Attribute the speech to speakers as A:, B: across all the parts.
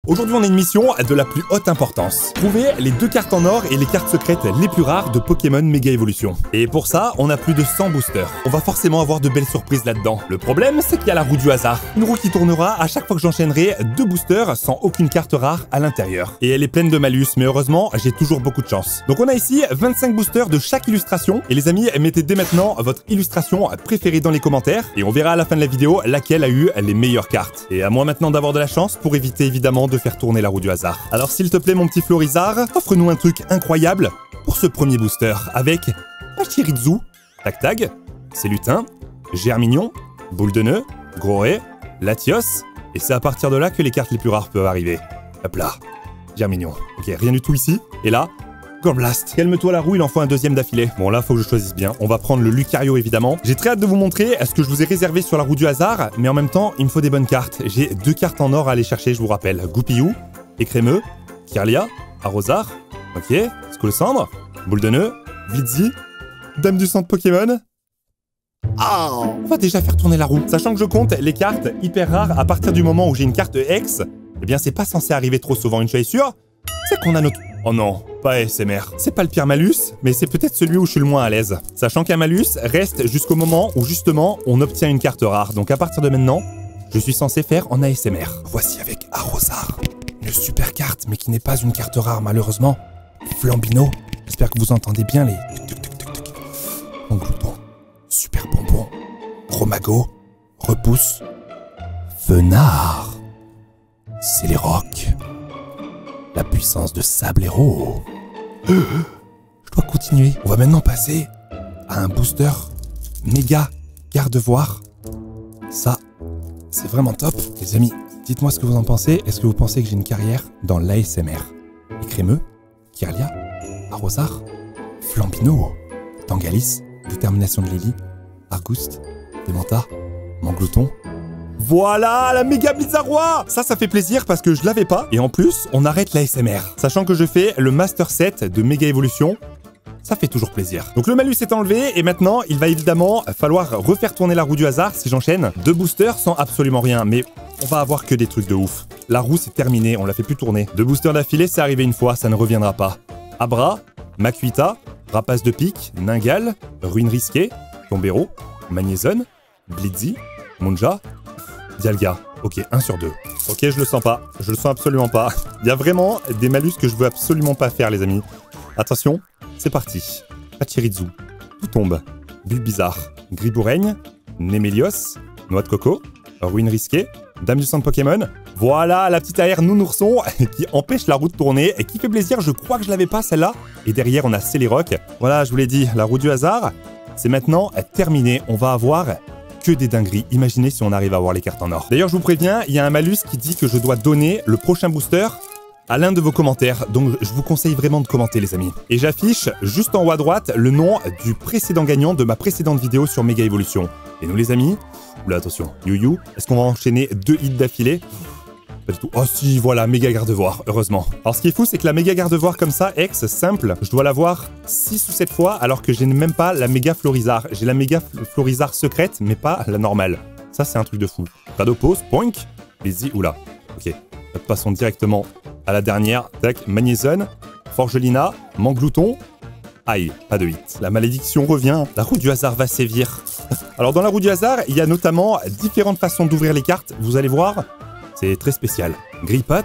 A: Aujourd'hui, on a une mission de la plus haute importance. Trouver les 2 cartes en or et les cartes secrètes les plus rares de Pokémon Méga Évolution. Et pour ça, on a plus de 100 boosters. On va forcément avoir de belles surprises là-dedans. Le problème, c'est qu'il y a la roue du hasard. Une roue qui tournera à chaque fois que j'enchaînerai 2 boosters sans aucune carte rare à l'intérieur. Et elle est pleine de malus, mais heureusement, j'ai toujours beaucoup de chance. Donc on a ici 25 boosters de chaque illustration. Et les amis, mettez dès maintenant votre illustration préférée dans les commentaires. Et on verra à la fin de la vidéo laquelle a eu les meilleures cartes. Et à moi maintenant d'avoir de la chance pour éviter évidemment de faire tourner la roue du hasard. Alors s'il te plaît mon petit Florizard, offre-nous un truc incroyable pour ce premier booster avec Pachirisu, Tag, Célutin, Germignon, Boule de Nœud, Grohé, Latios, et c'est à partir de là que les cartes les plus rares peuvent arriver. Hop là, Germignon. Ok, rien du tout ici. Et là, Gorblast. Calme-toi la roue, il en faut un deuxième d'affilée. Bon là, faut que je choisisse bien. On va prendre le Lucario évidemment. J'ai très hâte de vous montrer ce que je vous ai réservé sur la roue du hasard, mais en même temps, il me faut des bonnes cartes. J'ai 2 cartes en or à aller chercher, je vous rappelle. Goupillou, Écrémeux, Kirlia, Arrosard, ok, Skullcendre, Boule de Nœud, Blitzy, Dame du centre Pokémon. Ah, on va déjà faire tourner la roue. Sachant que je compte les cartes hyper rares à partir du moment où j'ai une carte X, eh bien c'est pas censé arriver trop souvent. Une chose est sûre, c'est qu'on a notre... Oh non, pas ASMR. C'est pas le pire malus, mais c'est peut-être celui où je suis le moins à l'aise. Sachant qu'un malus reste jusqu'au moment où justement on obtient une carte rare. Donc à partir de maintenant, je suis censé faire en ASMR. Voici avec Arrosard, une super carte, mais qui n'est pas une carte rare malheureusement. Flambino, j'espère que vous entendez bien les... Monglouton, super bonbon, Romago, Repousse, Fenard, Céléroc, la puissance de Sablero. Je dois continuer. On va maintenant passer à un booster méga Gardevoir. Ça, c'est vraiment top. Les amis, dites-moi ce que vous en pensez. Est-ce que vous pensez que j'ai une carrière dans l'ASMR? Écrémeux, Kirlia, Arrosard, Flambino, Tangalis, Détermination de Lily, Argouste, Démenta, Manglouton. Voilà, la méga Blizzarrois! Ça fait plaisir parce que je l'avais pas. Et en plus, on arrête l'ASMR. Sachant que je fais le Master Set de Méga Évolution, ça fait toujours plaisir. Donc le malus est enlevé et maintenant, il va évidemment falloir refaire tourner la roue du hasard si j'enchaîne 2 boosters sans absolument rien. Mais on va avoir que des trucs de ouf. La roue, c'est terminé, on la fait plus tourner. 2 boosters d'affilée, c'est arrivé une fois, ça ne reviendra pas. Abra, Makuita, Rapace de Pique, Ningal, Ruine Risquée, Tombero, Magnézone, Blitzy, Munja, Dialga. Ok, 1 sur 2. Ok, je le sens pas. Je le sens absolument pas. Il y a vraiment des malus que je veux absolument pas faire, les amis. Attention, c'est parti. Pachirisu, Tout tombe, Bulbizarre, Griboureigne, Némélios, Noix de Coco, Ruine Risquée, Dame du centre Pokémon. Voilà, la petite AR Nounourson qui empêche la roue de tourner et qui fait plaisir. Je crois que je l'avais pas, celle-là. Et derrière, on a Céléroc. Voilà, je vous l'ai dit, la roue du hasard, c'est maintenant terminé. On va avoir... que des dingueries. Imaginez si on arrive à avoir les cartes en or. D'ailleurs, je vous préviens, il y a un malus qui dit que je dois donner le prochain booster à l'un de vos commentaires. Donc, je vous conseille vraiment de commenter, les amis. Et j'affiche juste en haut à droite le nom du précédent gagnant de ma précédente vidéo sur Méga Évolution. Et nous, les amis, oula, attention, you, est-ce qu'on va enchaîner 2 hits d'affilée? Pas du tout. Oh si, voilà, méga Gardevoir, heureusement. Alors ce qui est fou, c'est que la méga Gardevoir comme ça, ex, simple, je dois l'avoir 6 ou 7 fois, alors que j'ai même pas la méga Florizard. J'ai la méga Florizard secrète, mais pas la normale. Ça, c'est un truc de fou. Radopose, poink, les oula. Ok, passons directement à la dernière. Tac, Magnézone, Forgelina, Manglouton. Aïe, pas de hit. La malédiction revient, la roue du hasard va sévir. Alors dans la roue du hasard, il y a notamment différentes façons d'ouvrir les cartes, vous allez voir. C'est très spécial. Grippat,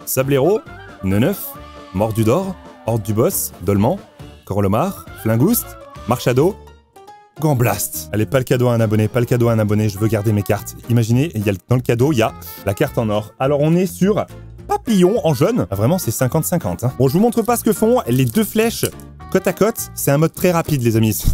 A: Sablero, Neneuf, Mordudor, Horde du Boss, Dolman, Corolomar, Flingouste, Marchado, Gorblast. Allez, pas le cadeau à un abonné, pas le cadeau à un abonné, je veux garder mes cartes. Imaginez, dans le cadeau, il y a la carte en or. Alors on est sur Papillon en jaune. Ah, vraiment, c'est 50-50. Hein. Bon, je vous montre pas ce que font les 2 flèches côte à côte. C'est un mode très rapide, les amis.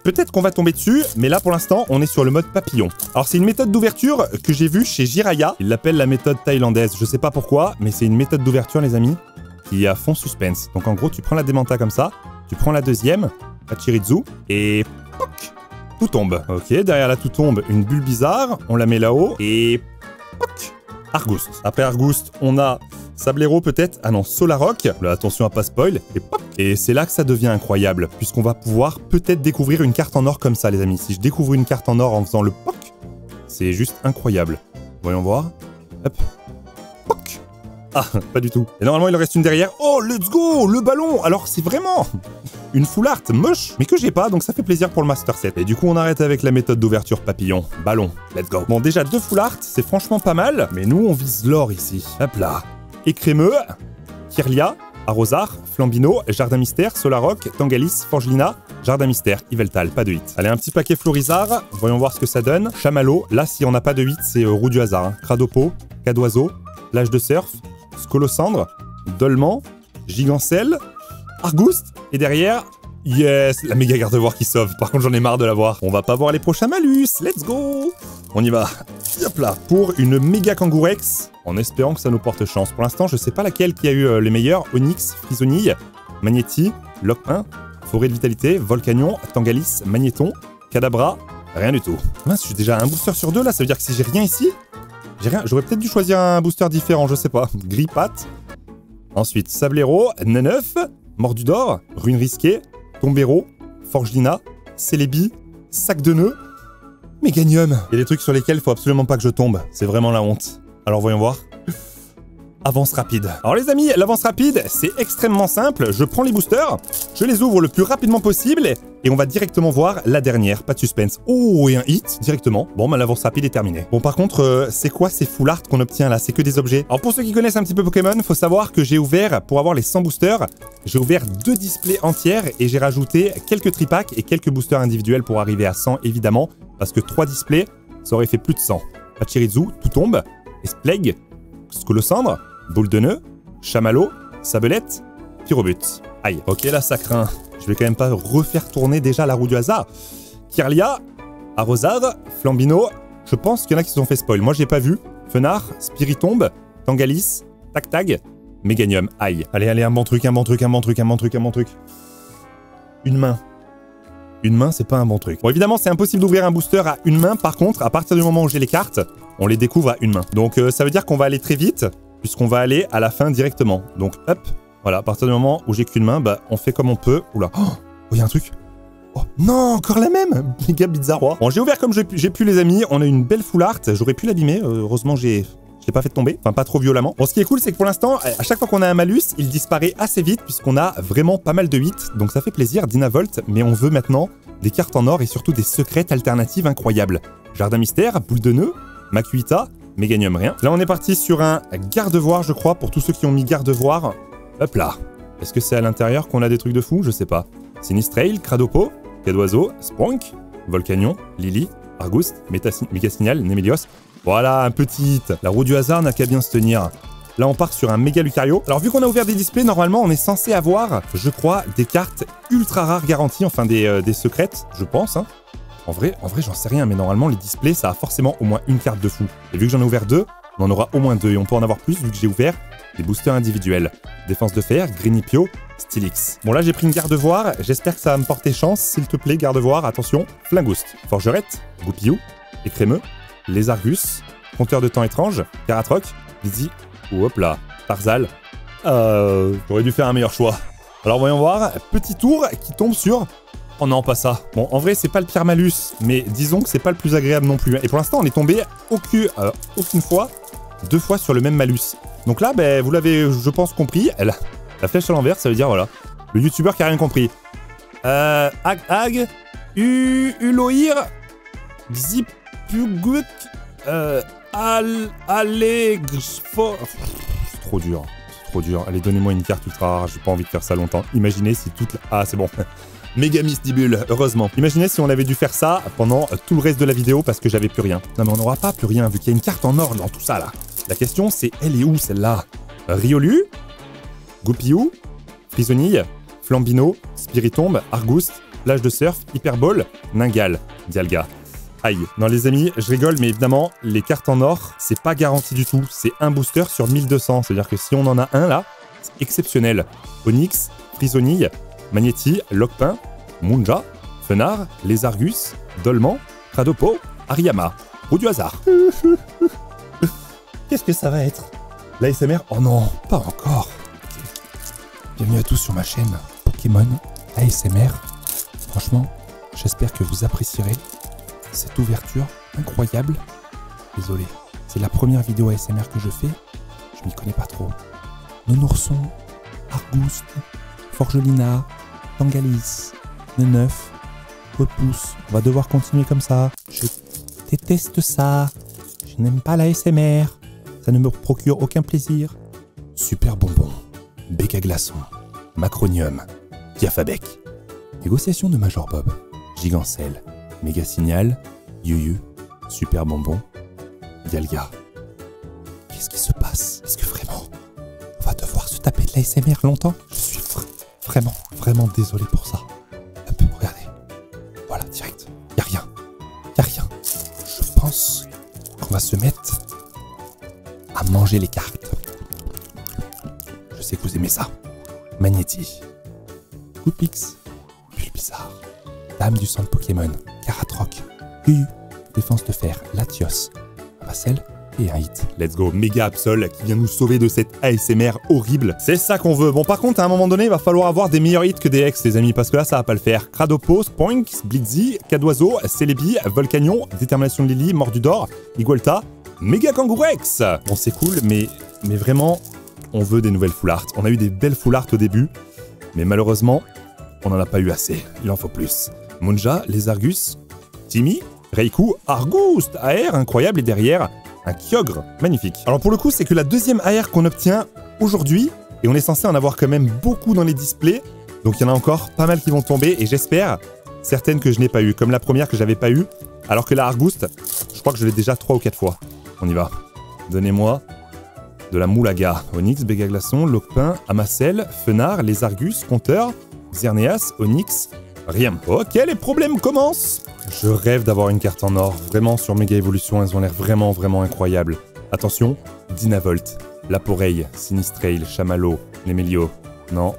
A: Peut-être qu'on va tomber dessus, mais là pour l'instant on est sur le mode papillon. Alors c'est une méthode d'ouverture que j'ai vue chez Jiraya. Il l'appelle la méthode thaïlandaise, je sais pas pourquoi, mais c'est une méthode d'ouverture, les amis, qui est à fond suspense. Donc en gros tu prends la Démenta comme ça, tu prends la deuxième, Pachirisu, et poc, tout tombe. Ok, derrière la tout tombe, une bulle bizarre, on la met là-haut, et poc, Argouste. Après Argouste, on a Sablero peut-être. Ah non, Solaroc. Là, attention à pas spoil. Et pop. Et c'est là que ça devient incroyable, puisqu'on va pouvoir peut-être découvrir une carte en or comme ça, les amis. Si je découvre une carte en or en faisant le POC, c'est juste incroyable. Voyons voir. Hop. POC. Ah, pas du tout. Et normalement, il en reste une derrière. Oh, let's go, le ballon. Alors, c'est vraiment une full art moche, mais que j'ai pas, donc ça fait plaisir pour le Master Set. Et du coup, on arrête avec la méthode d'ouverture papillon. Ballon, let's go. Bon, déjà, 2 full art, c'est franchement pas mal, mais nous, on vise l'or ici. Hop là. Écrémeux, Kirlia, Arrosar, Flambino, Jardin Mystère, Solaroc, Tangalis, Forgelina, Jardin Mystère, Yveltal, pas de 8. Allez, un petit paquet Florizard, voyons voir ce que ça donne. Chamallow, là, si on n'a pas de 8, c'est roue du hasard. Hein. Cradopo, Cadoiseau, L'âge de surf, Scolocendre, Dolman, Gigancelle, Argouste, et derrière, yes, la méga garde-voir qui sauve. Par contre, j'en ai marre de la voir. On va pas voir les prochains malus, let's go. On y va. Hop là, pour une méga Kangourex, en espérant que ça nous porte chance. Pour l'instant, je sais pas laquelle qui a eu les meilleurs. Onyx, Frisonille, Magnéti, Loc-1, Forêt de Vitalité, Volcanion, Tangalis, Magnéton, Cadabra, rien du tout. Mince, je suis déjà à un booster sur 2 là, ça veut dire que si j'ai rien ici, j'ai rien. J'aurais peut-être dû choisir un booster différent, je sais pas. Grippat. Ensuite, Sablero, Neneuf, Mordu d'or, Rune risquée, Tombero, Forgelina, Célébi, Sac de nœuds, Méganium. Il y a des trucs sur lesquels il faut absolument pas que je tombe. C'est vraiment la honte. Alors voyons voir. Avance rapide. Alors les amis, l'avance rapide, c'est extrêmement simple. Je prends les boosters, je les ouvre le plus rapidement possible et on va directement voir la dernière. Pas de suspense. Oh, et un hit directement. Bon, bah l'avance rapide est terminée. Bon, par contre, c'est quoi ces full art qu'on obtient là? C'est que des objets. Alors pour ceux qui connaissent un petit peu Pokémon, faut savoir que j'ai ouvert, pour avoir les 100 boosters, j'ai ouvert 2 displays entières et j'ai rajouté quelques tripacks et quelques boosters individuels pour arriver à 100 évidemment, parce que 3 displays, ça aurait fait plus de 100. Pachirisu, tout tombe, Esplague, Scolocendre, Boule de nœud, Chamallow, Sabelette, Pyrobut. Aïe, ok là ça craint. Je vais quand même pas refaire tourner déjà la roue du hasard. Kirlia, Arrosard, Flambino, je pense qu'il y en a qui se sont fait spoil. Moi j'ai pas vu. Fenard, Spiritombe, Tangalis, Tac Tag, Méganium. Aïe. Allez, allez, un bon truc, un bon truc, un bon truc, un bon truc, un bon truc. Une main. Une main, c'est pas un bon truc. Bon, évidemment, c'est impossible d'ouvrir un booster à une main. Par contre, à partir du moment où j'ai les cartes, on les découvre à une main. Donc ça veut dire qu'on va aller très vite, puisqu'on va aller à la fin directement. Donc hop, voilà, à partir du moment où j'ai qu'une main, bah on fait comme on peut. Oula, oh, il y a un truc. Oh non, encore la même. Méga bizarroir. Bon, j'ai ouvert comme j'ai pu les amis. On a une belle full art. J'aurais pu l'abîmer. Heureusement, je l'ai pas fait tomber. Enfin, pas trop violemment. Bon, ce qui est cool, c'est que pour l'instant, à chaque fois qu'on a un malus, il disparaît assez vite, puisqu'on a vraiment pas mal de 8. Donc ça fait plaisir, Dynavolt. Mais on veut maintenant des cartes en or et surtout des secrètes alternatives incroyables. Jardin Mystère, Boule de nœud, Makuita, Méganium, rien. Là, on est parti sur un garde-voir, je crois, pour tous ceux qui ont mis garde-voir. Hop là. Est-ce que c'est à l'intérieur qu'on a des trucs de fou? Je sais pas. Sinistrail, Cradopo, Cadoiseau, Spronk, Volcanion, Lily, Argouste, Mégassignal, Némélios. Voilà, un petit hit. La roue du hasard n'a qu'à bien se tenir. Là, on part sur un méga Lucario. Alors, vu qu'on a ouvert des displays, normalement, on est censé avoir, je crois, des cartes ultra rares garanties, enfin des secrètes, je pense, hein. En vrai, j'en sais rien, mais normalement, les displays, ça a forcément au moins une carte de fou. Et vu que j'en ai ouvert 2, on en aura au moins 2, et on peut en avoir plus vu que j'ai ouvert des boosters individuels. Défense de fer, Grinipio, Stylix. Bon, là, j'ai pris une garde-voir, j'espère que ça va me porter chance, s'il te plaît, garde-voir, attention. Flingouste, Forgerette, Goupillou, Écrémeux, Les Argus, Compteur de temps étrange, Caratroc, Lizzie, ou hop là, Tarzal. J'aurais dû faire un meilleur choix. Alors, voyons voir, petit tour qui tombe sur... Oh non, pas ça. Bon, en vrai, c'est pas le pire malus, mais disons que c'est pas le plus agréable non plus. Et pour l'instant, on est tombé aucune fois, 2 fois sur le même malus. Donc là, ben, vous l'avez, je pense, compris. La flèche à l'envers, ça veut dire, voilà, le youtubeur qui a rien compris. Uloir, Xipugut, Allegfort. C'est trop dur. C'est trop dur. Allez, donnez-moi une carte ultra rare. J'ai pas envie de faire ça longtemps. Imaginez si toute la... Ah, c'est bon. Méga Mystibule, heureusement. Imaginez si on avait dû faire ça pendant tout le reste de la vidéo parce que j'avais plus rien. Non mais on n'aura pas plus rien vu qu'il y a une carte en or dans tout ça là. La question c'est, elle est où celle-là? Riolu, Goupillou, Frisonille, Flambino, Spiritombe, Argouste, L'âge de surf, Hyperbole, Ningal, Dialga. Aïe. Non les amis, je rigole mais évidemment, les cartes en or, c'est pas garanti du tout. C'est un booster sur 1200. C'est-à-dire que si on en a un là, c'est exceptionnel. Onyx, Frisonille, Magnéti, Loc-1, Munja, Fenard, Les Argus, Dolman, Cradopo, Ariyama. Roue du hasard. Qu'est-ce que ça va être? L'ASMR? Oh non, pas encore. Bienvenue à tous sur ma chaîne Pokémon ASMR. Franchement, j'espère que vous apprécierez cette ouverture incroyable. Désolé, c'est la première vidéo ASMR que je fais. je m'y connais pas trop. Nounourson, Argouste, Forgelina, Tangalis, Neneuf, Repousse. On va devoir continuer comme ça. Je déteste ça. Je n'aime pas la SMR. Ça ne me procure aucun plaisir. Super bonbon, bec à glaçons, Macronium, Diafabec. Négociation de Major Bob, Gigancel, Méga Signal, Yuyu, Super bonbon, Dialga. Qu'est-ce qui se passe? Est-ce que vraiment on va devoir se taper de la SMR longtemps? Je suis vraiment désolé pour ça. Hop, regardez. Voilà, direct. Y'a rien. Je pense qu'on va se mettre à manger les cartes. Je sais que vous aimez ça. Magnéti, Goupix, Bulbizarre, Dame du centre Pokémon, Karatroc, Uyu, Défense de fer, Latios, Marcel et un hit. Let's go, Méga Absol qui vient nous sauver de cette ASMR horrible. C'est ça qu'on veut. Bon, par contre, à un moment donné, il va falloir avoir des meilleurs hits que des ex, les amis, parce que là, ça va pas le faire. Cradopos, Poinx, Blitzy, Cadoiseau, Celebi, Volcanion, Détermination de Lily, Mordudor, Igualta, Méga Kangourex. Bon, c'est cool, mais vraiment, on veut des nouvelles full art. On a eu des belles full art au début, mais malheureusement, on n'en a pas eu assez. Il en faut plus. Munja, les Argus, Timmy, Reiku, Argouste, AR, incroyable, et derrière, un Kyogre, magnifique. Alors pour le coup, c'est que la deuxième AR qu'on obtient aujourd'hui, et on est censé en avoir quand même beaucoup dans les displays, donc il y en a encore pas mal qui vont tomber, et j'espère certaines que je n'ai pas eu, comme la première que j'avais pas eu, alors que la Argouste, je crois que je l'ai déjà 3 ou 4 fois. On y va. Donnez-moi de la Moulaga, Onyx, Béga Glaçon, Lopin, Amacel, Fenard, les Argus, Compteur, Xerneas, Onyx, rien. Ok, les problèmes commencent. Je rêve d'avoir une carte en or, vraiment sur Méga Évolution, elles ont l'air vraiment incroyables. Attention, Dynavolt, Laporeille, Sinistrail, Chamallow, Lemelio. Non.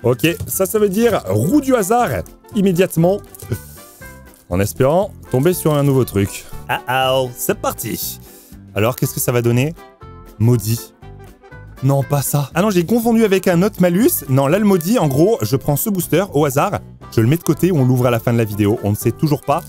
A: Ok, ça veut dire roue du hasard, immédiatement. En espérant tomber sur un nouveau truc. C'est parti. Alors, qu'est-ce que ça va donner? Maudit. Non, pas ça. Ah non, j'ai confondu avec un autre malus. Non, là, le maudit, en gros, je prends ce booster au hasard, je le mets de côté, on l'ouvre à la fin de la vidéo. On ne sait toujours pas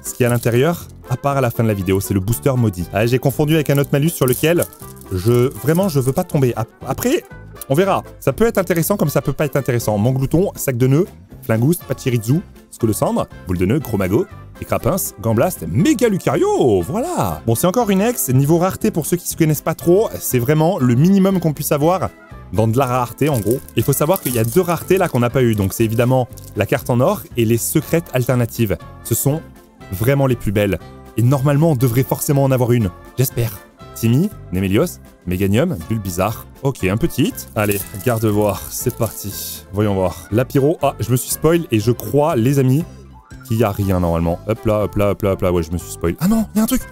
A: ce qu'il y a à l'intérieur, à part à la fin de la vidéo. C'est le booster maudit. Ah, j'ai confondu avec un autre malus sur lequel vraiment, je veux pas tomber. Après, on verra. Ça peut être intéressant comme ça peut pas être intéressant. Manglouton, Sac de nœuds, Flingouste, Pachirizu, Scolocendre, Boule de nœud, Chromago, Écrapince, Gamblast, Méga Lucario, voilà. Bon, c'est encore une ex, niveau rareté pour ceux qui se connaissent pas trop, c'est vraiment le minimum qu'on puisse avoir dans de la rareté en gros. Il faut savoir qu'il y a 2 raretés là qu'on n'a pas eu, donc c'est évidemment la carte en or et les secrètes alternatives. Ce sont vraiment les plus belles. Et normalement, on devrait forcément en avoir une, j'espère. Timmy, Némélios, Méganium, Bulbizarre. Ok, un petit hit. Allez, garde voir, c'est parti. Voyons voir. La pyro, ah, je me suis spoil et je crois, les amis, qu'il n'y a rien normalement. Hop là, ouais, je me suis spoil. Ah non, il y a un truc.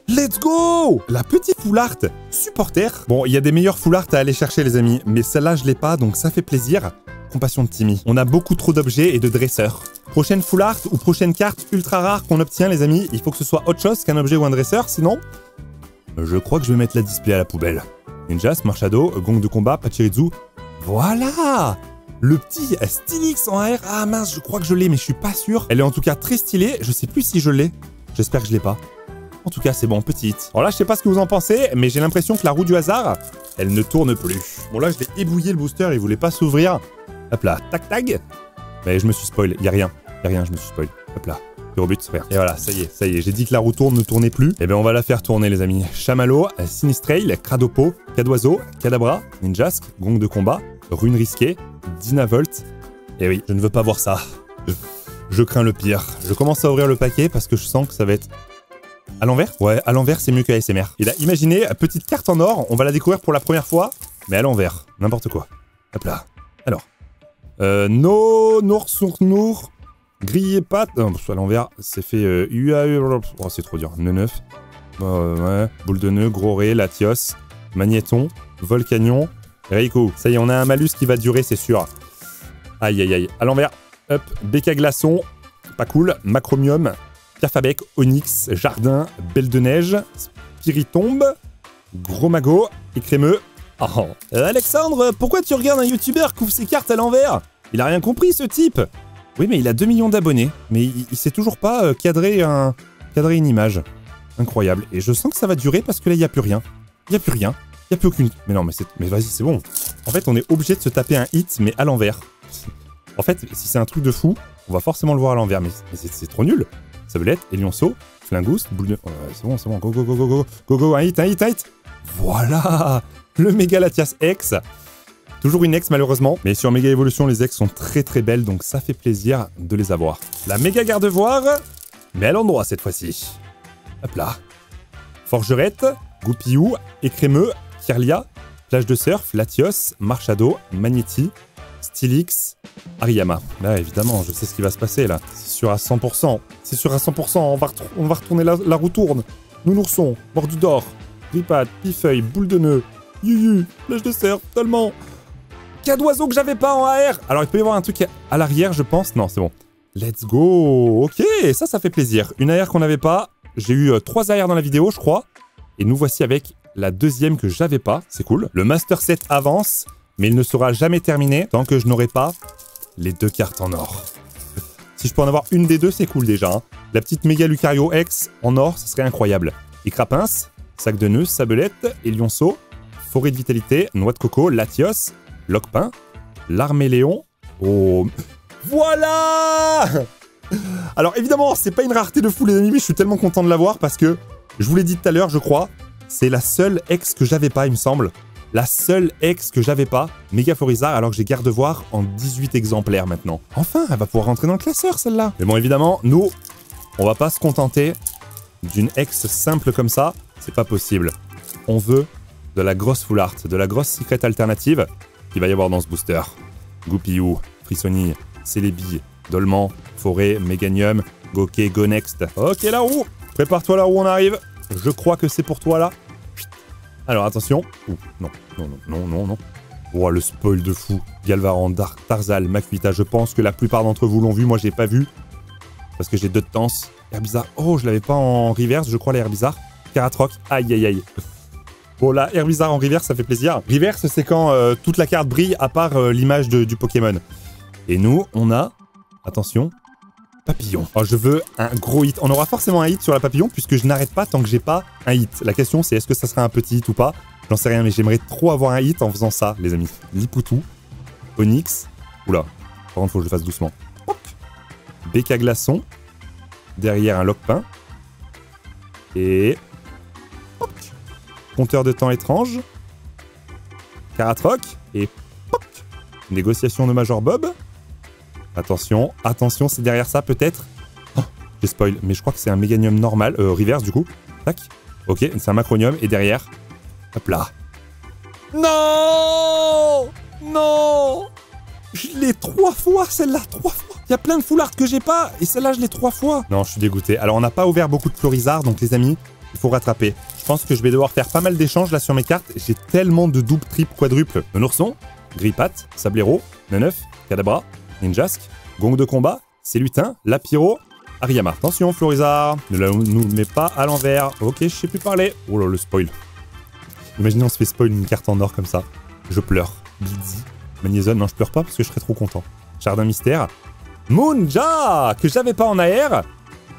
A: Let's go! La petite full art supporter. Bon, il y a des meilleures full art à aller chercher, les amis, mais celle-là, je l'ai pas, donc ça fait plaisir. Compassion de Timmy. On a beaucoup trop d'objets et de dresseurs. Prochaine full art ou prochaine carte ultra rare qu'on obtient, les amis, il faut que ce soit autre chose qu'un objet ou un dresseur, sinon... Je crois que je vais mettre la display à la poubelle. Ninjas, Marshado, Gong de combat, Pachirizu. Voilà! Le petit Stylix en AR. Ah mince, je crois que je l'ai, mais je suis pas sûr. Elle est en tout cas très stylée. Je sais plus si je l'ai. J'espère que je l'ai pas. En tout cas, c'est bon, petite. Alors là, je sais pas ce que vous en pensez, mais j'ai l'impression que la roue du hasard, elle ne tourne plus. Bon là, je l'ai ébouillé le booster, il voulait pas s'ouvrir. Hop là, tac tac. Mais je me suis spoil, y a rien, je me suis spoil. Hop là. But, rien. Et voilà, ça y est, j'ai dit que la roue tourne ne tournait plus. Et bien on va la faire tourner, les amis. Chamallow, Sinistrail, Cradopo, Cadoiseau, Cadabra, Ninjask, Gong de combat, Rune risquée, Dynavolt. Et oui, je ne veux pas voir ça. Je crains le pire. Je commence à ouvrir le paquet parce que je sens que ça va être... À l'envers? Ouais, à l'envers, c'est mieux que ASMR. Et là, imaginez, petite carte en or, on va la découvrir pour la première fois, mais à l'envers. N'importe quoi. Hop là. Alors. Nour. Grillé pâte. Non, à l'envers, c'est fait. Oh, c'est trop dur. Nœud neuf. Ouais. Boule de nœud, gros ré, Latios, Magnéton, Volcanion, Reiku. Ça y est, on a un malus qui va durer, c'est sûr. Aïe. À l'envers. Hop. Béca glaçon. Pas cool. Macromium. Piafabec, Onyx, Jardin, Belle de neige, Spiritombe, Gros Mago et Crémeux. Oh. Alexandre, pourquoi tu regardes un youtubeur qui ouvre ses cartes à l'envers? Il a rien compris, ce type. Oui, mais il a 2 millions d'abonnés, mais il sait toujours pas cadrer une image. Incroyable. Et je sens que ça va durer parce que là, il n'y a plus rien. Il n'y a plus rien. Il n'y a plus aucune... Mais non, mais vas-y, c'est bon. En fait, on est obligé de se taper un hit, mais à l'envers. En fait, si c'est un truc de fou, on va forcément le voir à l'envers. Mais c'est trop nul. Sablette, Elionceau, Flingouste, boule de... c'est bon. Go, go, go, go, go. Go, go, un hit. Voilà. Le méga Latias X. Toujours une X malheureusement, mais sur Méga Évolution, les X sont très très belles, donc ça fait plaisir de les avoir. La méga Gardevoir, mais à l'endroit cette fois-ci. Hop là. Forgerette, Goupillou, Écrémeux, Kirlia, Plage de Surf, Latios, Marchado, Magnéti, Stylix, Ariyama. Là évidemment, je sais ce qui va se passer là. C'est sûr à 100%. C'est sûr à 100%, on va retourner la roue tourne. Nounourson, Mordu d'or, Gripade, Pifeuille, Boule de nœud, Yuyu, Plage de Surf, Tellement. Cas d'oiseau que j'avais pas en AR. Alors il peut y avoir un truc à l'arrière je pense. Non c'est bon. Let's go. Ok, ça fait plaisir. Une AR qu'on n'avait pas. J'ai eu 3 AR dans la vidéo je crois. Et nous voici avec la deuxième que j'avais pas. C'est cool. Le Master Set avance. Mais il ne sera jamais terminé tant que je n'aurai pas les 2 cartes en or. Si je peux en avoir une des deux c'est cool déjà. Hein. La petite Méga Lucario X en or ça serait incroyable. Icrapince, Sac de nœuds, Sabelette, Elionceau, Forêt de Vitalité, Noix de Coco, Latios, Locpin, l'Arméléon. Oh, voilà. Alors évidemment, c'est pas une rareté de fou les amis, mais je suis tellement content de l'avoir parce que, je vous l'ai dit tout à l'heure, je crois, c'est la seule ex que j'avais pas, il me semble. La seule ex que j'avais pas, Méga Florizard, alors que j'ai Gardevoir en 18 exemplaires maintenant. Enfin, elle va pouvoir rentrer dans le classeur celle-là. Mais bon, évidemment, nous, on va pas se contenter d'une ex simple comme ça, c'est pas possible. On veut de la grosse full art, de la grosse secret alternative qu'il va y avoir dans ce booster. Goupillou, Frissoni, Célébi, Dolman, Forêt, Méganium, Goké, Go Next. Ok la roue, prépare-toi la roue, on arrive. Je crois que c'est pour toi là. Alors attention. Ouh, non. Oh le spoil de fou. Galvaran, Tarzal, Makuita, je pense que la plupart d'entre vous l'ont vu, moi j'ai pas vu. Parce que j'ai 2 de tense. Herbizarre, oh je l'avais pas en reverse, je crois les Herbizarre. Caratroc, aïe. Bon là, Herbizarre en reverse, ça fait plaisir. Reverse, c'est quand toute la carte brille à part l'image du Pokémon. Et nous, on a, attention, Papillon. Oh, je veux un gros hit. On aura forcément un hit sur la Papillon puisque je n'arrête pas tant que j'ai pas un hit. La question c'est est-ce que ça sera un petit hit ou pas? J'en sais rien, mais j'aimerais trop avoir un hit en faisant ça, les amis. Lipoutou, Onyx, oula, par contre faut que je le fasse doucement. Béca Glaçon, derrière un Locpin, et... Compteur de temps étrange, Caratroc, et POC. Négociation de Major Bob. Attention, c'est derrière ça peut-être. Oh, j'ai spoil, mais je crois que c'est un Méganium normal, reverse du coup. Tac. Ok, c'est un Macronium, et derrière, hop là. Non, je l'ai 3 fois, celle-là, 3 fois. Il y a plein de full art que j'ai pas, et celle-là, je l'ai 3 fois. Non, je suis dégoûté. Alors, on n'a pas ouvert beaucoup de Florizard, donc les amis, il faut rattraper. Je pense que je vais devoir faire pas mal d'échanges là sur mes cartes. J'ai tellement de double, triple, quadruple. Nounourson, Grippat, Sablero, Neneuf, Kadabra, Ninjask, Gong de combat, Célutin, Lapiro, Ariyama. Attention, Florizard, ne nous mets pas à l'envers. Ok, je sais plus parler. Oh là, le spoil. Imaginez, on se fait spoil une carte en or comme ça. Je pleure. Blitzy, Magnézone, non, je pleure pas parce que je serais trop content. Jardin Mystère, Moonja, que j'avais pas en AR,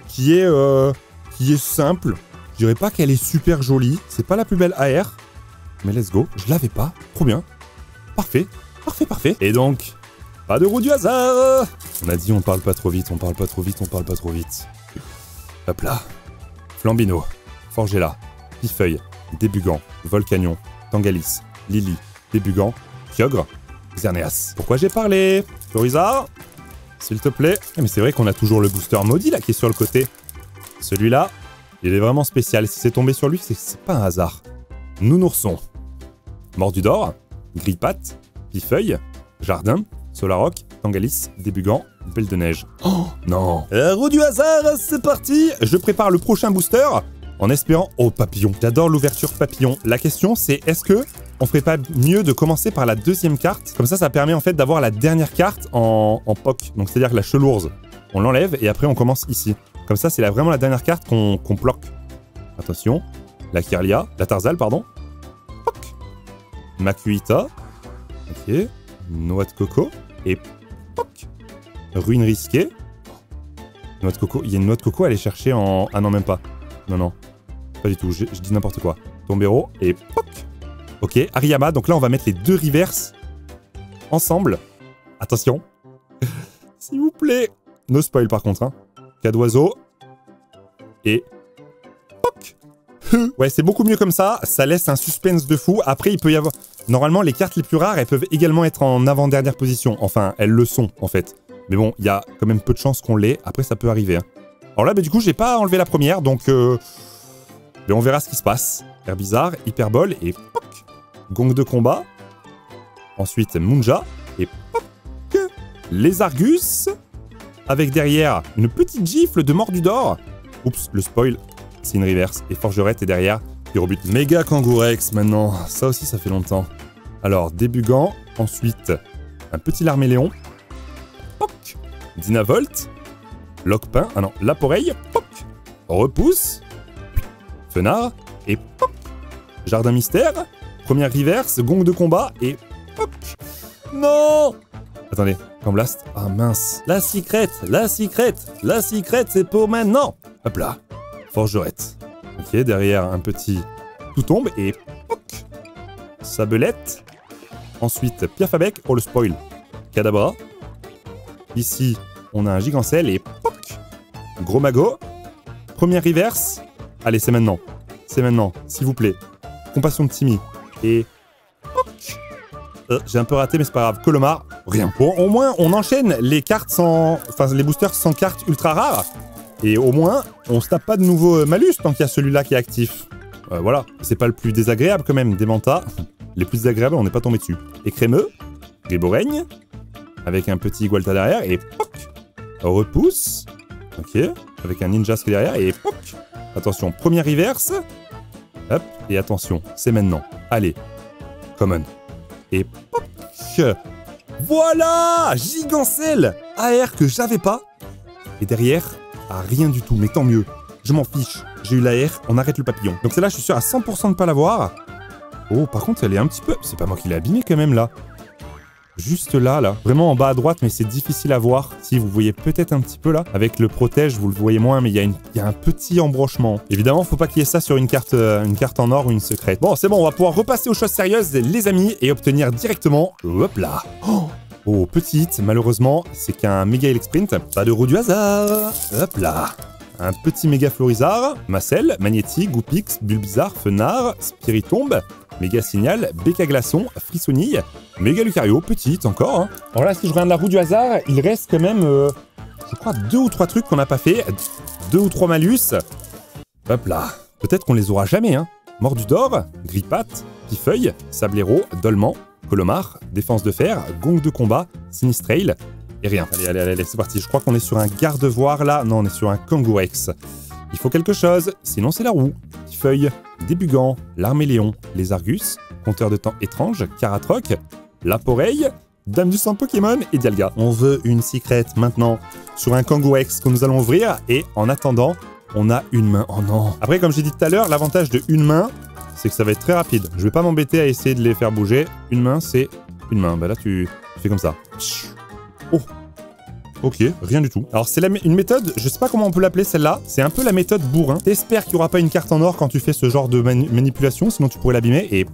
A: qui est simple. Je dirais pas qu'elle est super jolie. C'est pas la plus belle AR. Mais let's go. Je l'avais pas. Trop bien. Parfait. Et donc, pas de roue du hasard. On a dit on parle pas trop vite. Hop là. Flambino. Forgella. Pifeuille. Débugant. Volcanion. Tangalis. Lily. Débugant. Kyogre. Xerneas. Pourquoi j'ai parlé? Florizard, s'il te plaît. Mais c'est vrai qu'on a toujours le booster maudit là qui est sur le côté. Celui-là, il est vraiment spécial. Si c'est tombé sur lui, c'est pas un hasard. Nounourson. Mordu d'or. Grippat. Pifeuille. Jardin. Solaroc. Tangalis. Débugant. Belle de neige. Oh non. Roue du hasard, c'est parti. Je prépare le prochain booster en espérant... Oh, papillon. J'adore l'ouverture papillon. La question, c'est est-ce que on ferait pas mieux de commencer par la deuxième carte? Comme ça permet en fait d'avoir la dernière carte en POC. Donc c'est-à-dire que la chelourze, on l'enlève et après on commence ici. Comme ça, c'est vraiment la dernière carte qu'on bloque. Attention. La Kirlia. La Tarzal, pardon. POC. Makuita. Ok. Noix de coco. Et POC. Ruine risquée. Noix de coco. Il y a une noix de coco à aller chercher en... Ah non, même pas. Non. Pas du tout. Je dis n'importe quoi. Tombero et poc. Ok, Ariyama. Donc là, on va mettre les deux reverse ensemble. Attention. S'il vous plaît. No spoil par contre. Hein. Cas d'oiseau. Et... poc. Ouais, c'est beaucoup mieux comme ça. Ça laisse un suspense de fou. Après, il peut y avoir... Normalement, les cartes les plus rares, elles peuvent également être en avant-dernière position. Enfin, elles le sont, en fait. Mais bon, il y a quand même peu de chances qu'on l'ait. Après, ça peut arriver. Hein. Alors là, bah, du coup, j'ai pas enlevé la première, donc... Mais on verra ce qui se passe. Air bizarre, hyperbole et poc. Gong de combat. Ensuite, Munja et poc. Les Argus. Avec derrière une petite gifle de Mordudor. Oups, le spoil. C'est une reverse. Et Forgerette est derrière. Qui rebute. Méga Kangourex maintenant. Ça aussi, ça fait longtemps. Alors, Débugant. Ensuite, un petit Larméléon. Poc. Dynavolt. Lockpin. Ah non, Laporeille. Poc. Repousse. Fenard. Et poc. Jardin Mystère. Première reverse. Gong de combat. Et poc. Non. Attendez. Camblast. Ah mince. La secrète. La secrète. La secrète, c'est pour maintenant. Hop là. Forgerette. Ok, derrière un petit tout tombe et poc. Sabelette. Ensuite, Piafabec. Oh le spoil. Kadabra. Ici, on a un Gigancel et poc. Gros Mago. Première reverse. Allez, c'est maintenant. C'est maintenant, s'il vous plaît. Compassion de Timmy. Et poc. J'ai un peu raté, mais c'est pas grave. Colomar. Rien. Bon, au moins, on enchaîne les cartes sans... Enfin, les boosters sans cartes ultra rares. Et au moins, on se tape pas de nouveau malus tant qu'il y a celui-là qui est actif. Voilà. C'est pas le plus désagréable quand même, des mantas. Les plus désagréables, on n'est pas tombé dessus. Et crémeux. Griboreigne. Avec un petit Gualta derrière. Et poc. Repousse. Ok. Avec un Ninjask derrière. Et poc. Attention, première reverse. Hop. Et attention, c'est maintenant. Allez. Common. Et poc. Voilà. Gigancel. AR que j'avais pas. Et derrière... Ah, rien du tout, mais tant mieux. Je m'en fiche. J'ai eu l'AR, on arrête le papillon. Donc celle-là, je suis sûr à 100% de ne pas l'avoir. Oh, par contre, elle est un petit peu... C'est pas moi qui l'ai abîmée quand même, là. Juste là, là. Vraiment en bas à droite, mais c'est difficile à voir. Si, vous voyez peut-être un petit peu, là. Avec le protège, vous le voyez moins, mais il y a un petit embrochement. Évidemment, faut pas qu'il y ait ça sur une carte en or ou une secrète. Bon, c'est bon, on va pouvoir repasser aux choses sérieuses, les amis, et obtenir directement... Hop là. Oh, petite, malheureusement, c'est qu'un méga Elexprint. Pas de roue du hasard. Hop là. Un petit méga Florizard, Macel, Magnétique, Goupix, Bulbizarre, Fenard, Spiritombe, méga Signal, Béca Glaçon, Frissonille, méga Lucario, petite encore. Hein. Alors là, si je regarde la roue du hasard, il reste quand même, je crois, 2 ou 3 trucs qu'on n'a pas fait. 2 ou 3 malus. Hop là. Peut-être qu'on les aura jamais, hein. Mordudor, Grippat, Pifeuille, Sablero, Dolman, Colomar, Défense de Fer, Gong de combat, Sinistrail, et rien. Allez, c'est parti. Je crois qu'on est sur un garde-voir là. Non, on est sur un Kangourex. Il faut quelque chose, sinon c'est la roue. Feuille, Débugant, Larméléon, les Argus, Compteur de temps étrange, Caratroc, Laporeille, Dame du sang Pokémon et Dialga. On veut une secret maintenant sur un Kangourex que nous allons ouvrir et en attendant, on a une main. Oh non. Après, comme j'ai dit tout à l'heure, l'avantage de une main, c'est que ça va être très rapide. Je vais pas m'embêter à essayer de les faire bouger. Une main, c'est une main. Bah là, tu fais comme ça. Oh. Ok, rien du tout. Alors, c'est une méthode, je sais pas comment on peut l'appeler celle-là. C'est un peu la méthode bourrin. T'espères qu'il y aura pas une carte en or quand tu fais ce genre de manipulation, sinon tu pourrais l'abîmer. Et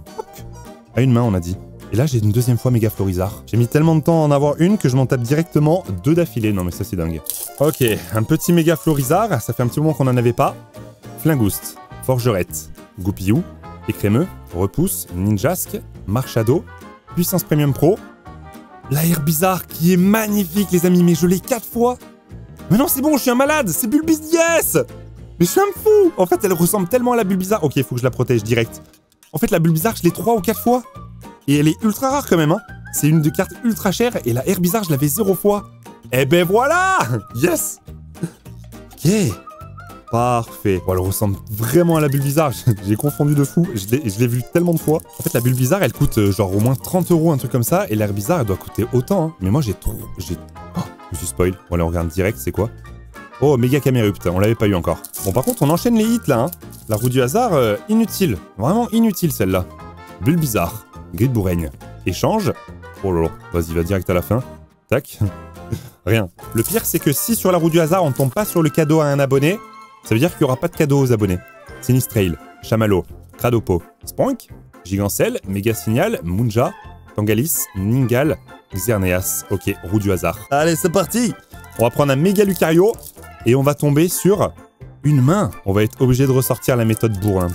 A: à une main, on a dit. Et là, j'ai une deuxième fois méga Florizard. J'ai mis tellement de temps à en avoir une que je m'en tape directement 2 d'affilée. Non, mais ça, c'est dingue. Ok, un petit méga Florizard. Ça fait un petit moment qu'on n'en avait pas. Flingouste, Forgerette, Goupillou, Écrémeux, Repousse, Ninjask, Marchado, Puissance Premium Pro, la Bizarre qui est magnifique, les amis, mais je l'ai 4 fois. Mais non, c'est bon, je suis un malade, c'est Bulbizarre. Mais je suis un fou. En fait, elle ressemble tellement à la Bulbizarre. Ok, il faut que je la protège direct. En fait, la Bulbizarre, je l'ai 3 ou 4 fois. Et elle est ultra rare quand même, hein. C'est une de cartes ultra chères, et la Bizarre, je l'avais 0 fois. Eh ben voilà. Yes. Ok. Parfait. Bon, elle ressemble vraiment à la Bulbizarre. J'ai confondu de fou. Je l'ai vu tellement de fois. En fait, la Bulbizarre, elle coûte genre au moins 30 €, un truc comme ça. Et la Bizarre, elle doit coûter autant. Hein. Mais moi, j'ai trop... Oh, je me suis spoil. Bon, allez, on regarde direct, c'est quoi? Oh, méga Camérupt. On l'avait pas eu encore. Bon, par contre, on enchaîne les hits, là. Hein. La roue du hasard, inutile. Vraiment inutile, celle-là. Bulbizarre. Gribouraigne. Échange. Oh là là. Vas-y, va direct à la fin. Tac. Rien. Le pire, c'est que si sur la roue du hasard, on tombe pas sur le cadeau à un abonné, ça veut dire qu'il n'y aura pas de cadeau aux abonnés. Sinistrail, Chamallow, Cradopo, Spank, Gigancel, Méga Signal, Munja, Tangalis, Ningal, Xerneas. Ok, roue du hasard. Allez, c'est parti. On va prendre un méga Lucario et on va tomber sur une main. On va être obligé de ressortir la méthode bourrin.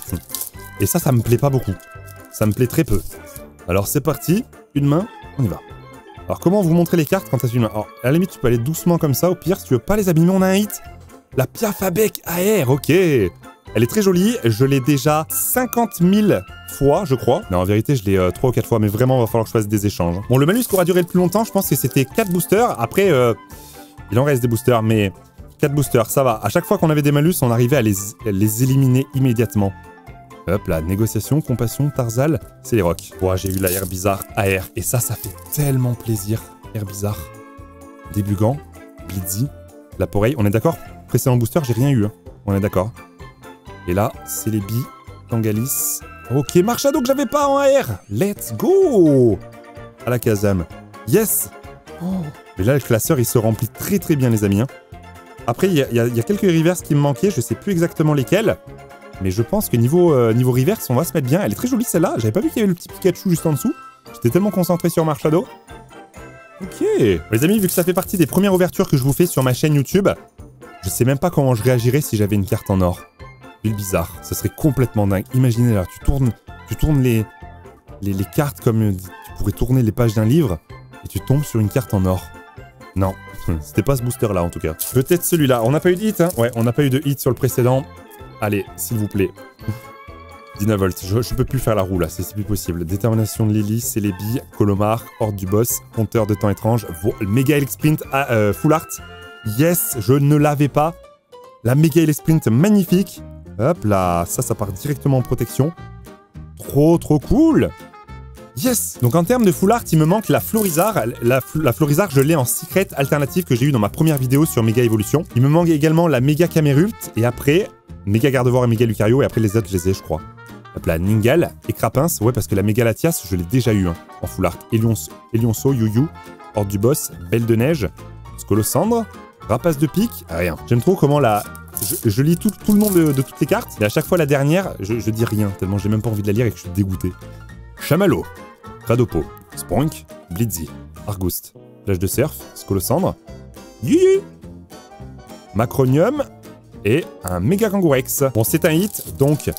A: Et ça me plaît pas beaucoup. Ça me plaît très peu. Alors c'est parti, une main, on y va. Alors comment vous montrer les cartes quand t'as une main? Alors à la limite tu peux aller doucement comme ça, au pire si tu veux pas les abîmer, on a un hit. La Piaf à bec AR, ok. Elle est très jolie, je l'ai déjà 50 000 fois, je crois. Non, en vérité, je l'ai 3 ou 4 fois, mais vraiment, il va falloir que je fasse des échanges. Bon, le malus qui aura duré le plus longtemps, je pense que c'était 4 boosters. Après, il en reste des boosters, mais 4 boosters, ça va. À chaque fois qu'on avait des malus, on arrivait à les éliminer immédiatement. Hop là, négociation, compassion, Tarzal, c'est les rocs. Ouah, j'ai eu la Air Bizarre AR, et ça fait tellement plaisir. Air Bizarre, Débugant, Blitzy, la Poreille, on est d'accord? Précédent booster, j'ai rien eu, hein. On est d'accord. Et là, c'est les billes, Tangalis. Ok, Marshado que j'avais pas en AR. Let's go. À la Kazam. Yes. Oh. Mais là, le classeur, il se remplit très très bien, les amis. Hein. Après, il y a quelques reverse qui me manquaient. Je sais plus exactement lesquels. Mais je pense que niveau reverse, on va se mettre bien. Elle est très jolie, celle-là. J'avais pas vu qu'il y avait le petit Pikachu juste en dessous. J'étais tellement concentré sur Marshado. Ok. Les amis, vu que ça fait partie des premières ouvertures que je vous fais sur ma chaîne YouTube, je sais même pas comment je réagirais si j'avais une carte en or. Bulle bizarre, ça serait complètement dingue. Imaginez là, tu tournes les cartes comme tu pourrais tourner les pages d'un livre et tu tombes sur une carte en or. Non, c'était pas ce booster là en tout cas. Peut-être celui-là. On n'a pas eu de hit, hein? Ouais, on n'a pas eu de hit sur le précédent. Allez, s'il vous plaît. Dynavolt, je peux plus faire la roue là, c'est plus possible. Détermination de Lily, Celebi, Colomar, Horde du boss, compteur de temps étrange, Méga Elec Sprint, Full Art. Yes, je ne l'avais pas. La Méga Elec Sprint, magnifique. Hop là, ça part directement en protection. Trop cool. Yes. Donc en termes de Full Art, il me manque la Florizarre. La Florizarre, je l'ai en secret alternative que j'ai eu dans ma première vidéo sur Méga Evolution. Il me manque également la Méga Camérult. Et après, Méga Gardevoir et Méga Lucario. Et après les autres, je les ai, je crois. Hop là, Ningal et Crapince. Ouais, parce que la Méga Latias, je l'ai déjà eu hein, en Full Art. Elionceau, Yu-Yu, Horde du boss, Belle de Neige, Scolocendre, Rapace de pique, rien. J'aime trop comment la... Je lis tout le nom de toutes les cartes, et à chaque fois la dernière, je dis rien, tellement j'ai même pas envie de la lire et que je suis dégoûté. Chamallow, Cradopo, Spank, Blitzy, Argouste, Plage de Surf, Scolocendre, Yuyu, Macronium, et un Méga Kangourex. Bon, c'est un hit, donc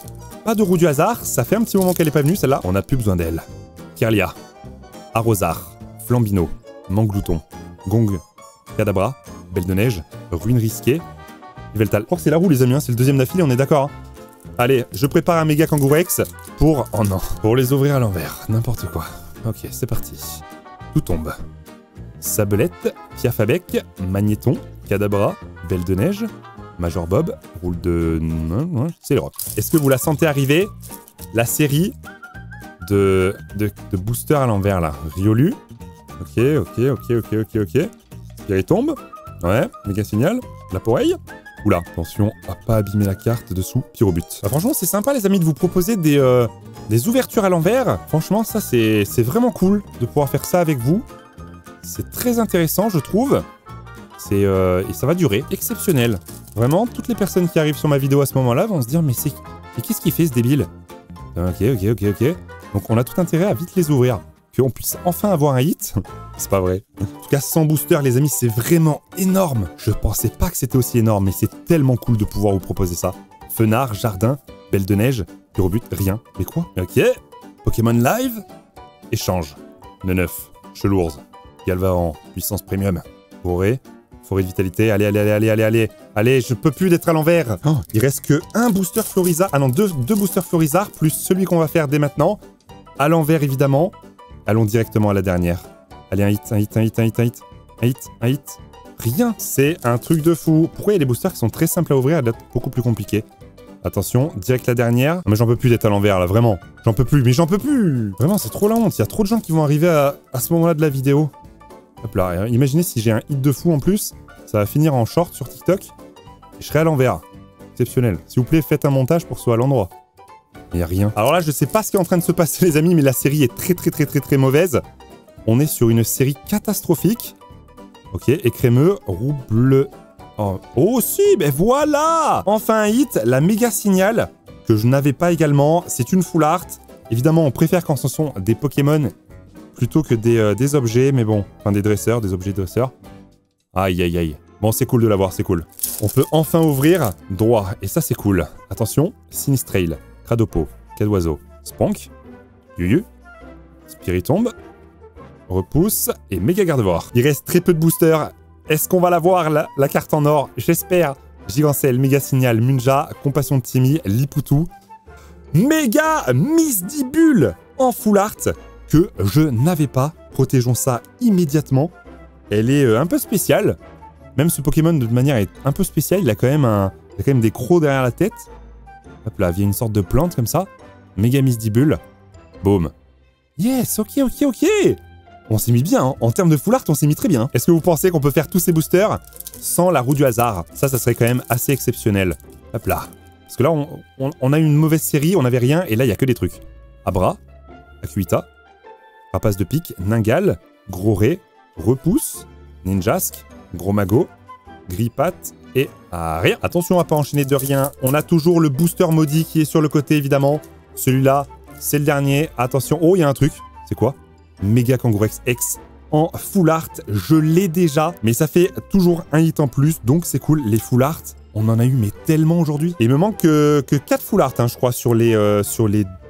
A: pas de roue du hasard, ça fait un petit moment qu'elle est pas venue, celle-là. On n'a plus besoin d'elle. Kirlia, Arrosard, Flambino, Manglouton, Gong, Kadabra, Belle de Neige, Ruine Risquée, Yveltal. Je crois que c'est la roue, les amis, hein, c'est le deuxième d'affilée, on est d'accord. Hein. Allez, je prépare un Méga Kangourex pour... Oh non, pour les ouvrir à l'envers, n'importe quoi. Ok, c'est parti. Tout tombe. Sabelette, Piaf à bec, Magnéton, Kadabra, Belle de Neige, Major Bob, roule de... C'est le rock. Est-ce que vous la sentez arriver? La série de boosters à l'envers, là. Riolu. Ok. Spirit tombe. Ouais, Méga Signal. La Poreille. Oula, attention à pas abîmer la carte dessous. Pyrobut. Bah, franchement, c'est sympa, les amis, de vous proposer des ouvertures à l'envers. Franchement, ça, c'est vraiment cool de pouvoir faire ça avec vous. C'est très intéressant, je trouve. Et ça va durer. Exceptionnel. Vraiment, toutes les personnes qui arrivent sur ma vidéo à ce moment-là vont se dire « Mais qu'est-ce qu'il fait, ce débile ?» Ok. Donc, on a tout intérêt à vite les ouvrir. Qu'on puisse enfin avoir un hit. C'est pas vrai. En tout cas, 100 boosters, les amis, c'est vraiment énorme. Je pensais pas que c'était aussi énorme, mais c'est tellement cool de pouvoir vous proposer ça. Fenard, Jardin, Belle de Neige, Pyrobut, rien. Mais quoi? Ok. Pokémon Live. Échange. Neuf. Chelourz. Galvaran. Puissance Premium. Forêt de Vitalité. Allez, je peux plus d'être à l'envers. Oh, il reste que un booster Florizarre. Ah non, deux boosters Florizarre, plus celui qu'on va faire dès maintenant. À l'envers, évidemment. Allons directement à la dernière. Allez, un hit. Rien. C'est un truc de fou. Pourquoi il y a des boosters qui sont très simples à ouvrir et d'autres beaucoup plus compliqués? Attention, direct la dernière. Non, mais j'en peux plus d'être à l'envers, là, vraiment. J'en peux plus, mais j'en peux plus. Vraiment, c'est trop la honte. Il y a trop de gens qui vont arriver à ce moment-là de la vidéo. Hop là, imaginez si j'ai un hit de fou en plus. Ça va finir en short sur TikTok. Et je serai à l'envers. Exceptionnel. S'il vous plaît, faites un montage pour que ce soit à l'endroit. Il n'y a rien. Alors là, je sais pas ce qui est en train de se passer, les amis, mais la série est très mauvaise. On est sur une série catastrophique. Ok, écrémeux, roue bleue. Oh si, ben voilà! Enfin un hit, la Méga Signal. que je n'avais pas également. C'est une full art. Évidemment, on préfère quand ce sont des Pokémon plutôt que des objets, mais bon, enfin des dresseurs, des objets dresseurs. Aïe, aïe, aïe. Bon, c'est cool de l'avoir, c'est cool. On peut enfin ouvrir droit, et ça, c'est cool. Attention, Sinistrail, Cradopo, Cadoiseau, Spank, Yuyu, Spiritomb, Repousse et Méga Gardevoir. Il reste très peu de boosters. Est-ce qu'on va l'avoir, la carte en or? J'espère. Gigancel, Méga Signal, Munja, Compassion de Timmy, Lipoutou. Méga Misdibule en full art que je n'avais pas. Protégeons ça immédiatement. Elle est un peu spéciale. Même ce Pokémon, de manière, est un peu spécial. Il a quand même, des crocs derrière la tête. Hop là, il y a une sorte de plante comme ça. Méga Misdibule. Boum. Yes, ok, ok, ok. On s'est mis bien, hein. En termes de full art, on s'est mis très bien. Est-ce que vous pensez qu'on peut faire tous ces boosters sans la roue du hasard? Ça serait quand même assez exceptionnel. Hop là. Parce que là, on a une mauvaise série, on n'avait rien, et là, il n'y a que des trucs. Abra, Akuita, Rapace de pique, Ningal, Gros Ré, Repousse, Ninjask, Gros Mago, Grippat et rien. Attention à pas enchaîner de rien. On a toujours le booster maudit qui est sur le côté, évidemment. Celui-là, c'est le dernier. Attention. Oh, il y a un truc. C'est quoi? Méga Kangourex X en full art. Je l'ai déjà, mais ça fait toujours un hit en plus, donc c'est cool. Les full art, on en a eu mais tellement aujourd'hui. Et il me manque que 4 full art, hein, je crois, sur les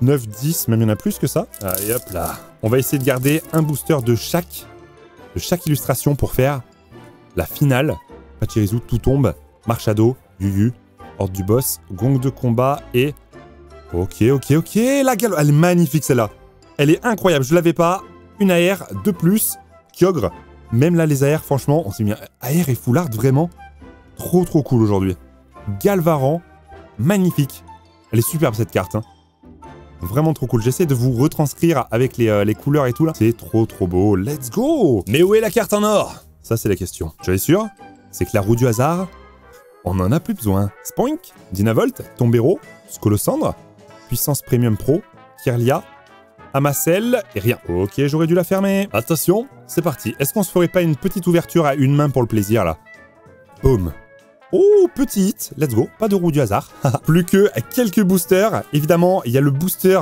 A: 9-10, même il y en a plus que ça. Allez, hop là. On va essayer de garder un booster de chaque illustration pour faire la finale. Pachirisu, Tout Tombe, Marshado, Yuyu, Horde du Boss, Gong de combat et... Ok, ok, ok, la galop, elle est magnifique celle-là. Elle est incroyable, je l'avais pas. Une AR de plus, Kyogre. Même là, les AR, franchement, on s'est mis AR et full art, vraiment. Trop, trop cool aujourd'hui. Galvaran, magnifique. Elle est superbe cette carte, hein. Vraiment trop cool. J'essaie de vous retranscrire avec les couleurs et tout là. C'est trop, trop beau. Let's go! Mais où est la carte en or? Ça, c'est la question. Je suis sûr, c'est que la roue du hasard, on n'en a plus besoin. Spoink, Dynavolt, Tombero, Scolosandre, Puissance Premium Pro, Kirlia, Amacel et rien. Ok, j'aurais dû la fermer. Attention, c'est parti. Est-ce qu'on se ferait pas une petite ouverture à une main pour le plaisir, là? Boum. Oh, petit hit. Let's go. Pas de roue du hasard. Plus que quelques boosters. Évidemment, il y a le booster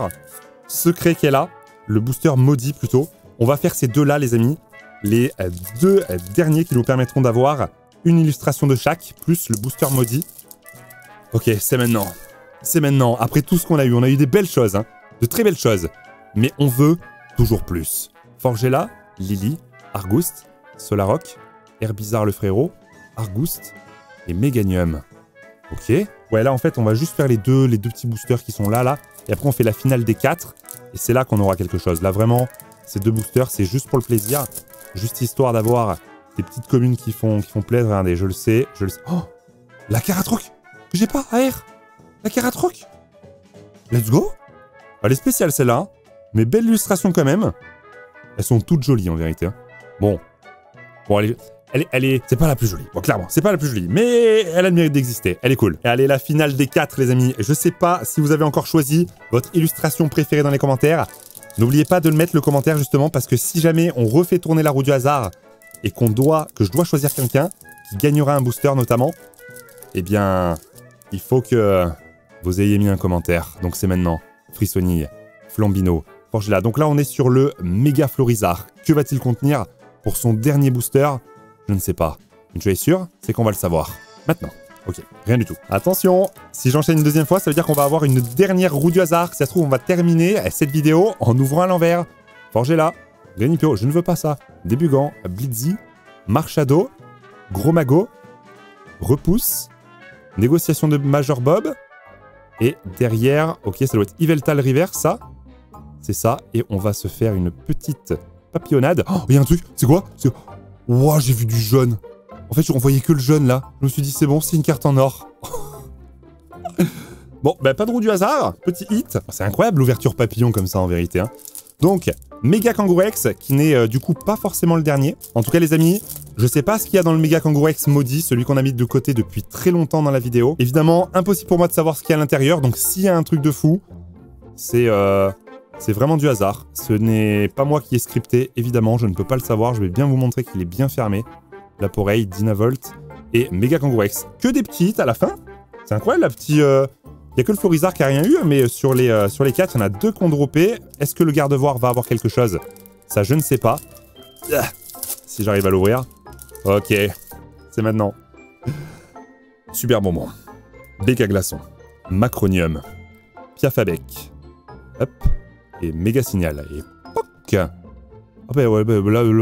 A: secret qui est là. Le booster maudit, plutôt. On va faire ces deux-là, les amis. Les deux derniers qui nous permettront d'avoir une illustration de chaque, plus le booster maudit. Ok, c'est maintenant. C'est maintenant. Après tout ce qu'on a eu des belles choses, hein. De très belles choses. Mais on veut toujours plus. Forgella, Lily, Argouste, Solaroc, Herbizarre le frérot, Argouste et Méganium. Ok. Ouais, là, en fait, on va juste faire les deux petits boosters qui sont là. Et après, on fait la finale des 4. Et c'est là qu'on aura quelque chose. Là, vraiment, ces deux boosters, c'est juste pour le plaisir. Juste histoire d'avoir des petites communes qui font plaisir. Regardez, je le sais. Oh, la Caratroc que j'ai pas, AR. La Caratroc. Let's go. Elle est spéciale, celle-là, hein. Mais belle illustration quand même. Elles sont toutes jolies en vérité, hein. Bon, elle est... C'est pas la plus jolie. Bon, clairement, c'est pas la plus jolie. Mais elle a le mérite d'exister. Elle est cool. Et allez, la finale des 4, les amis. Je sais pas si vous avez encore choisi votre illustration préférée dans les commentaires. N'oubliez pas de le mettre le commentaire justement parce que si jamais on refait tourner la roue du hasard et que je dois choisir quelqu'un qui gagnera un booster notamment, eh bien, il faut que vous ayez mis un commentaire. Donc c'est maintenant. Frissonille, Flambino, Forgella. Donc là, on est sur le Méga Florizard. Que va-t-il contenir pour son dernier booster? Je ne sais pas. Une chose est sûre, c'est qu'on va le savoir. Maintenant. Ok, rien du tout. Attention, si j'enchaîne une deuxième fois, ça veut dire qu'on va avoir une dernière roue du hasard. Si ça se trouve, on va terminer cette vidéo en ouvrant à l'envers. Forgella, Granipio, je ne veux pas ça. Débugant, Blitzy, Marshado, Gros Mago, Repousse, Négociation de Major Bob. Et derrière, ok, ça doit être Yveltal River, ça. C'est ça. Et on va se faire une petite papillonnade. Oh, il y a un truc. C'est quoi? Ouah, j'ai vu du jaune. En fait, on voyait que le jaune, là. Je me suis dit, c'est bon, c'est une carte en or. Bon, bah, pas de roue du hasard. Petit hit. C'est incroyable, l'ouverture papillon comme ça, en vérité, hein. Donc, Méga Kangourex, qui n'est du coup pas forcément le dernier. En tout cas, les amis, je sais pas ce qu'il y a dans le Méga Kangourex maudit, celui qu'on a mis de côté depuis très longtemps dans la vidéo. Évidemment, impossible pour moi de savoir ce qu'il y a à l'intérieur. Donc, s'il y a un truc de fou, c'est vraiment du hasard. Ce n'est pas moi qui ai scripté, évidemment, je ne peux pas le savoir. Je vais bien vous montrer qu'il est bien fermé. Laporeille, Dynavolt et Méga Kangourex. Que des petits hits à la fin. C'est incroyable, Il n'y a que le Florizard qui a rien eu, mais sur les 4, il y en a 2 qui ont droppé. Est-ce que le garde-voir va avoir quelque chose? Ça, je ne sais pas. Ah, si j'arrive à l'ouvrir. Ok, c'est maintenant. Super bonbon. Bec à glaçon. Macronium. Piafabec. Hop. Et méga signal. Et poc. Ah bah ouais,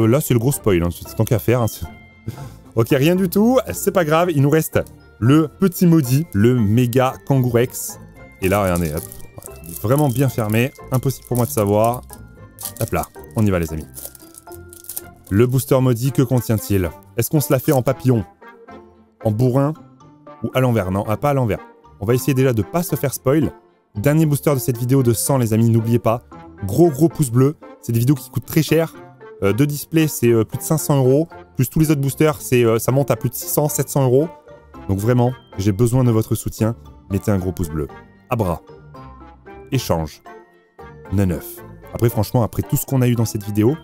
A: là c'est le gros spoil, hein. C'est tant qu'à faire. Hein. Ok, rien du tout. C'est pas grave, il nous reste le petit maudit, le méga Kangourex. Et là, regardez, hop. Il est vraiment bien fermé. Impossible pour moi de savoir. Hop là, on y va les amis. Le booster maudit, que contient-il? Est-ce qu'on se l'a fait en papillon? En bourrin? Ou à l'envers? Non, pas à l'envers. On va essayer déjà de pas se faire spoil. Dernier booster de cette vidéo de 100 les amis, n'oubliez pas. Gros pouce bleu. C'est des vidéos qui coûtent très cher. De display, c'est plus de 500 €. Plus tous les autres boosters, ça monte à plus de 600, 700 €. Donc vraiment, j'ai besoin de votre soutien. Mettez un gros pouce bleu. Abra. Échange. 9. Après, franchement, après tout ce qu'on a eu dans cette vidéo,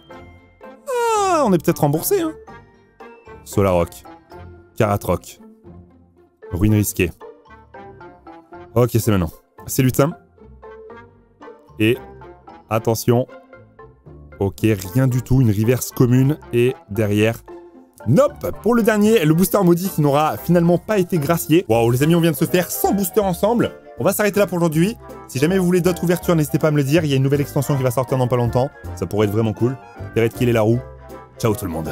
A: on est peut-être remboursé, hein. Solaroc. Karatroc. Ruine risquée. Ok, c'est maintenant. C'est lutin. Et attention. Ok, rien du tout. Une reverse commune. Et derrière... Nope. Pour le dernier, le booster maudit qui n'aura finalement pas été gracié. Waouh, les amis, on vient de se faire 100 boosters ensemble. On va s'arrêter là pour aujourd'hui. Si jamais vous voulez d'autres ouvertures, n'hésitez pas à me le dire. Il y a une nouvelle extension qui va sortir dans pas longtemps. Ça pourrait être vraiment cool. Red Kill et la roue. Ciao tout le monde.